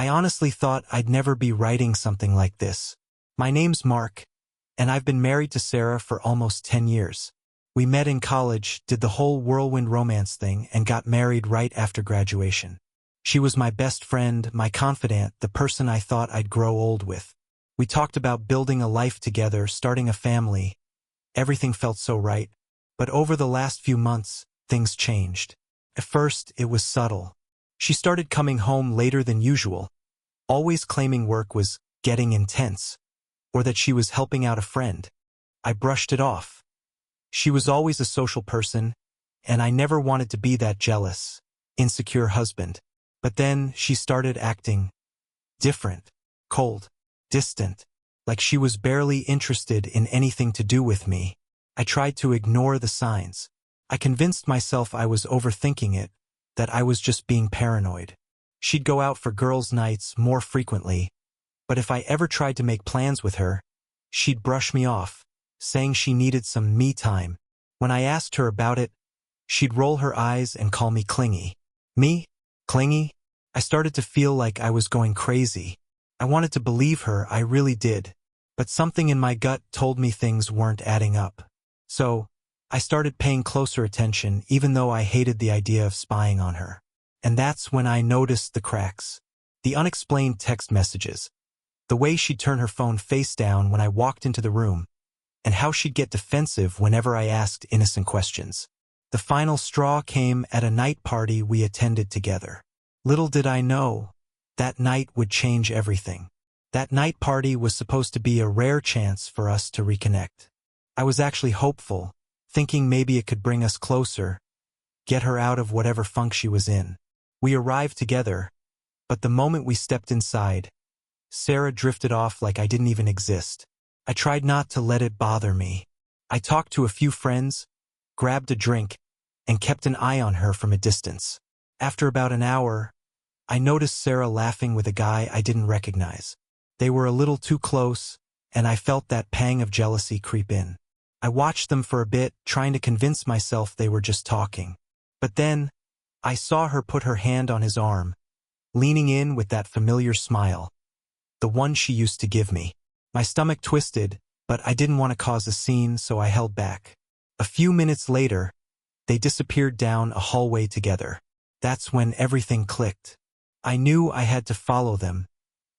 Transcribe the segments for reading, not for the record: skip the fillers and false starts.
I honestly thought I'd never be writing something like this. My name's Mark, and I've been married to Sarah for almost 10 years. We met in college, did the whole whirlwind romance thing, and got married right after graduation. She was my best friend, my confidant, the person I thought I'd grow old with. We talked about building a life together, starting a family. Everything felt so right. But over the last few months, things changed. At first, it was subtle. She started coming home later than usual, always claiming work was getting intense, or that she was helping out a friend. I brushed it off. She was always a social person, and I never wanted to be that jealous, insecure husband. But then she started acting different, cold, distant, like she was barely interested in anything to do with me. I tried to ignore the signs. I convinced myself I was overthinking it, that I was just being paranoid. She'd go out for girls' nights more frequently, but if I ever tried to make plans with her, she'd brush me off, saying she needed some me time. When I asked her about it, she'd roll her eyes and call me clingy. Me? Clingy? I started to feel like I was going crazy. I wanted to believe her, I really did, but something in my gut told me things weren't adding up. So, I started paying closer attention, even though I hated the idea of spying on her. And that's when I noticed the cracks. The unexplained text messages. The way she'd turn her phone face down when I walked into the room. And how she'd get defensive whenever I asked innocent questions. The final straw came at a night party we attended together. Little did I know, that night would change everything. That night party was supposed to be a rare chance for us to reconnect. I was actually hopeful, thinking maybe it could bring us closer, get her out of whatever funk she was in. We arrived together, but the moment we stepped inside, Sarah drifted off like I didn't even exist. I tried not to let it bother me. I talked to a few friends, grabbed a drink, and kept an eye on her from a distance. After about an hour, I noticed Sarah laughing with a guy I didn't recognize. They were a little too close, and I felt that pang of jealousy creep in. I watched them for a bit, trying to convince myself they were just talking. But then, I saw her put her hand on his arm, leaning in with that familiar smile. The one she used to give me. My stomach twisted, but I didn't want to cause a scene, so I held back. A few minutes later, they disappeared down a hallway together. That's when everything clicked. I knew I had to follow them,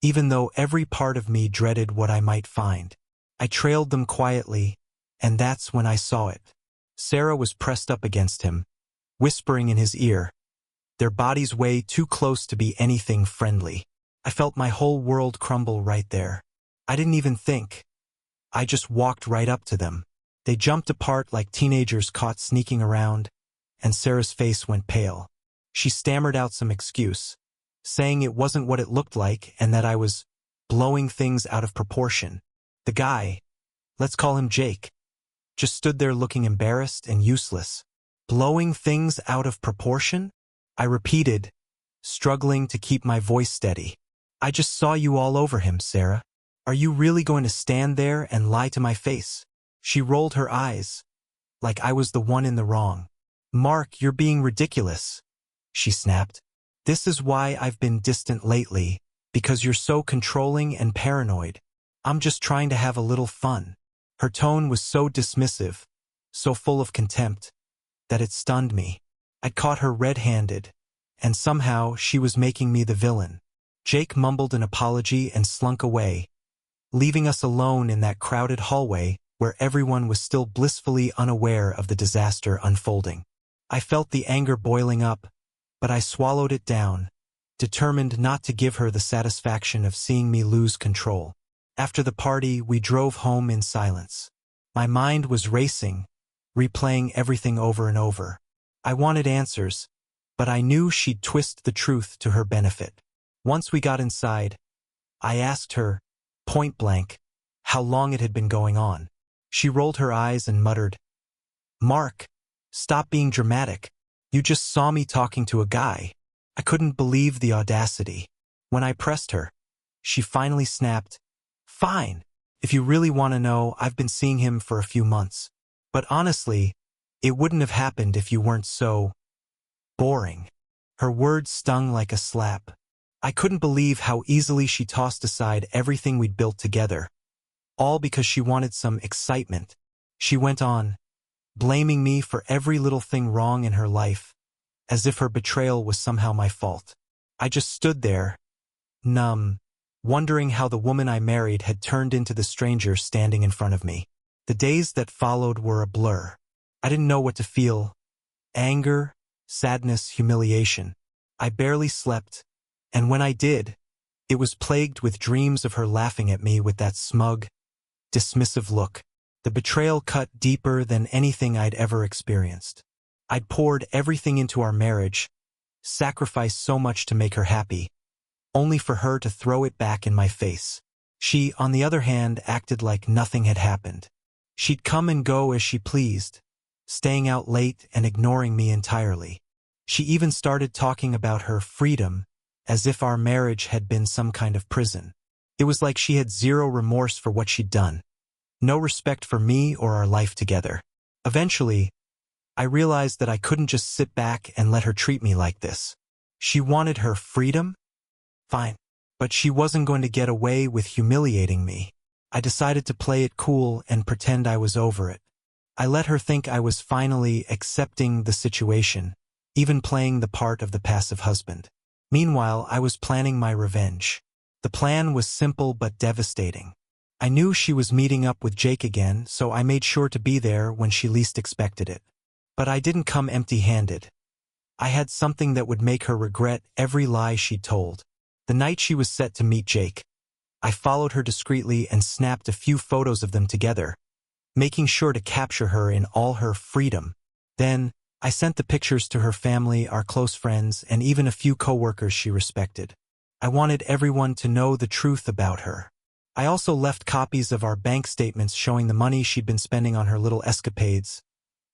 even though every part of me dreaded what I might find. I trailed them quietly, and that's when I saw it. Sarah was pressed up against him, whispering in his ear, their bodies way too close to be anything friendly. I felt my whole world crumble right there. I didn't even think. I just walked right up to them. They jumped apart like teenagers caught sneaking around, and Sarah's face went pale. She stammered out some excuse, saying it wasn't what it looked like and that I was blowing things out of proportion. The guy, let's call him Jake, just stood there looking embarrassed and useless. Blowing things out of proportion? I repeated, struggling to keep my voice steady. I just saw you all over him, Sarah. Are you really going to stand there and lie to my face? She rolled her eyes, like I was the one in the wrong. Mark, you're being ridiculous, she snapped. This is why I've been distant lately, because you're so controlling and paranoid. I'm just trying to have a little fun. Her tone was so dismissive, so full of contempt, that it stunned me. I'd caught her red-handed, and somehow she was making me the villain. Jake mumbled an apology and slunk away, leaving us alone in that crowded hallway where everyone was still blissfully unaware of the disaster unfolding. I felt the anger boiling up, but I swallowed it down, determined not to give her the satisfaction of seeing me lose control. After the party, we drove home in silence. My mind was racing, replaying everything over and over. I wanted answers, but I knew she'd twist the truth to her benefit. Once we got inside, I asked her, point blank, how long it had been going on. She rolled her eyes and muttered, Mark, stop being dramatic. You just saw me talking to a guy. I couldn't believe the audacity. When I pressed her, she finally snapped, Fine. If you really want to know, I've been seeing him for a few months. But honestly, it wouldn't have happened if you weren't so boring. Her words stung like a slap. I couldn't believe how easily she tossed aside everything we'd built together, all because she wanted some excitement. She went on, blaming me for every little thing wrong in her life, as if her betrayal was somehow my fault. I just stood there, numb, wondering how the woman I married had turned into the stranger standing in front of me. The days that followed were a blur. I didn't know what to feel: anger, sadness, humiliation. I barely slept, and when I did, it was plagued with dreams of her laughing at me with that smug, dismissive look. The betrayal cut deeper than anything I'd ever experienced. I'd poured everything into our marriage, sacrificed so much to make her happy, only for her to throw it back in my face. She, on the other hand, acted like nothing had happened. She'd come and go as she pleased, staying out late and ignoring me entirely. She even started talking about her freedom, as if our marriage had been some kind of prison. It was like she had zero remorse for what she'd done, no respect for me or our life together. Eventually, I realized that I couldn't just sit back and let her treat me like this. She wanted her freedom? Fine. But she wasn't going to get away with humiliating me. I decided to play it cool and pretend I was over it. I let her think I was finally accepting the situation, even playing the part of the passive husband. Meanwhile, I was planning my revenge. The plan was simple but devastating. I knew she was meeting up with Jake again, so I made sure to be there when she least expected it. But I didn't come empty-handed. I had something that would make her regret every lie she'd told. The night she was set to meet Jake, I followed her discreetly and snapped a few photos of them together, making sure to capture her in all her freedom. Then, I sent the pictures to her family, our close friends, and even a few coworkers she respected. I wanted everyone to know the truth about her. I also left copies of our bank statements showing the money she'd been spending on her little escapades: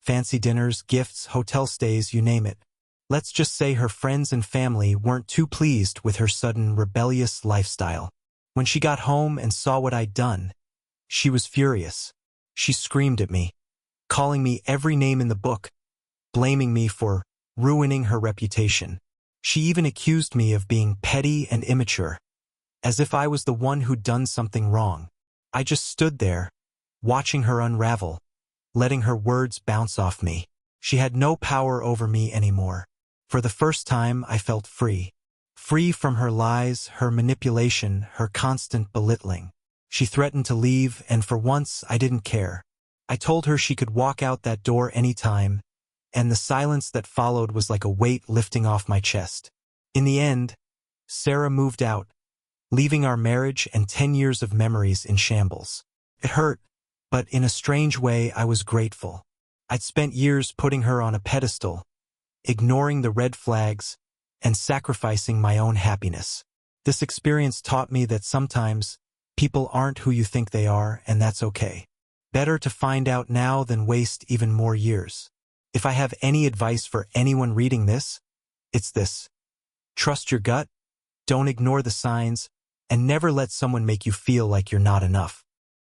fancy dinners, gifts, hotel stays, you name it. Let's just say her friends and family weren't too pleased with her sudden rebellious lifestyle. When she got home and saw what I'd done, she was furious. She screamed at me, calling me every name in the book, blaming me for ruining her reputation. She even accused me of being petty and immature, as if I was the one who'd done something wrong. I just stood there, watching her unravel, letting her words bounce off me. She had no power over me anymore. For the first time, I felt free. Free from her lies, her manipulation, her constant belittling. She threatened to leave, and for once, I didn't care. I told her she could walk out that door anytime, and the silence that followed was like a weight lifting off my chest. In the end, Sarah moved out, leaving our marriage and 10 years of memories in shambles. It hurt, but in a strange way, I was grateful. I'd spent years putting her on a pedestal, ignoring the red flags, and sacrificing my own happiness. This experience taught me that sometimes people aren't who you think they are, and that's okay. Better to find out now than waste even more years. If I have any advice for anyone reading this, it's this: trust your gut, don't ignore the signs, and never let someone make you feel like you're not enough.